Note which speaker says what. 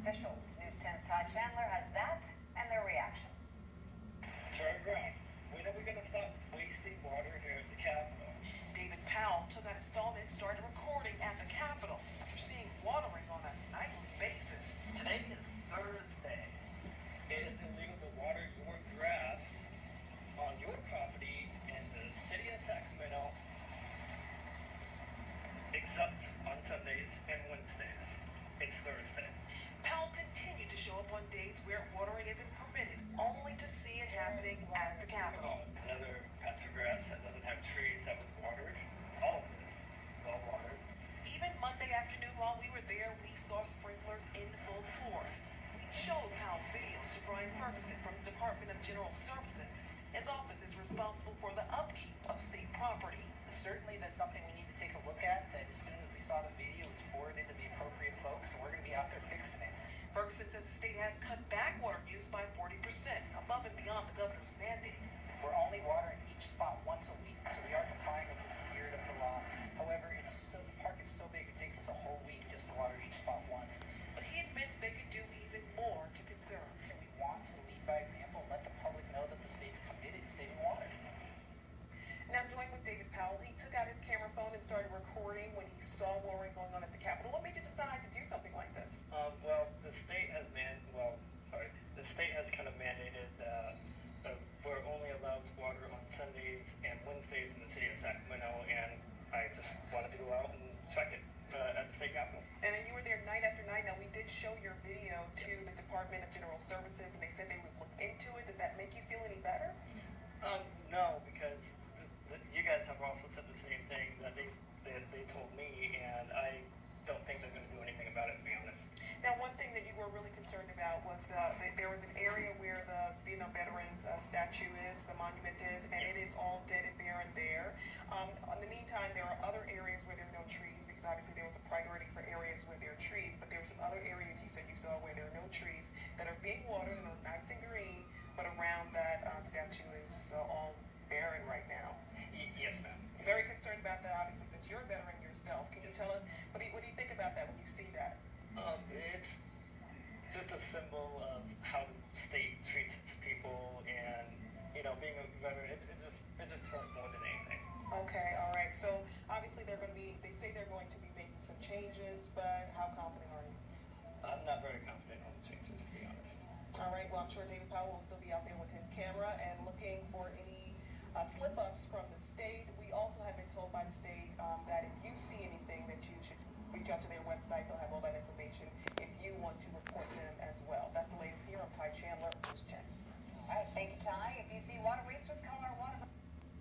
Speaker 1: officials. News 10's Todd Chandler has that and their reaction.
Speaker 2: Turn around. When are we going to stop wasting water here at the Capitol?
Speaker 3: David Powell took out his phone and started recording at the Capitol after seeing watering on a nightly basis.
Speaker 2: Today is Thursday. It is illegal to water your grass on your property in the city of Sacramento, except on Sundays and Wednesdays. It's Thursday.
Speaker 3: Powell continued to show up on days where watering isn't permitted, only to see it happening at the Capitol.
Speaker 2: Another patch of grass that doesn't have trees that was watered. All of this is all watered.
Speaker 3: Even Monday afternoon while we were there, we saw sprinklers in full force. We showed Powell's videos to Brian Ferguson from the Department of General Services. His office is responsible for the upkeep of state property.
Speaker 4: Certainly that's something we need to take a look at, that as soon as we saw the video, it was forwarded to the appropriate folks, and we're going to be out there fixing it.
Speaker 3: Ferguson says the state has cut back water use by 40%, above and beyond the governor's mandate.
Speaker 4: We're only watering each spot once a week, so we are complying with the spirit of the law. However, the park is so big, it takes us a whole week just to water each spot once.
Speaker 3: But he admits they could do even more to conserve.
Speaker 4: And we want to lead by example and let the public know that the state's committed to saving water.
Speaker 3: Now, joined with David Powell, he took out his camera phone and started recording when he saw watering going on at the Capitol. What made you decide to do something like this?
Speaker 2: Well, the state has kind of mandated we're only allowed to water on Sundays and Wednesdays in the city of Sacramento, and I just wanted to go out and check it at the state capitol.
Speaker 3: And then you were there night after night. Now, we did show your video to the Department of General Services, and they said they would look into it. Does that make you feel any better?
Speaker 2: No, because you guys have also said the same thing that they told me, and I don't think they're going to do anything about it, to be honest.
Speaker 3: Now, one thing that you were really concerned about was that there was an area where the Vietnam Veterans statue is, the monument is, and it is all dead and barren there. In the meantime, there are other areas where there are no trees, because obviously there was a priority for areas where there are trees, but there are some other areas you said you saw where there are no trees that are being watered and are nice and green, but around that statue is all barren right now.
Speaker 2: Yes, ma'am.
Speaker 3: Very concerned about that, obviously, since you're a veteran yourself. Can you tell us, what do you think about that when you see that?
Speaker 2: It's just a symbol of how the state treats its people, and being a veteran, it just hurts more than anything.
Speaker 3: Okay, all right. So obviously they say they're going to be making some changes, but how confident are you?
Speaker 2: I'm not very confident on the changes, to be honest.
Speaker 3: All right. Well, I'm sure David Powell will still be out there with his camera and looking for any slip-ups from the state. We also have been told by the state that if you see anything, that you should reach out to their website. They'll have all that information if you want to report them as well. That's the latest here.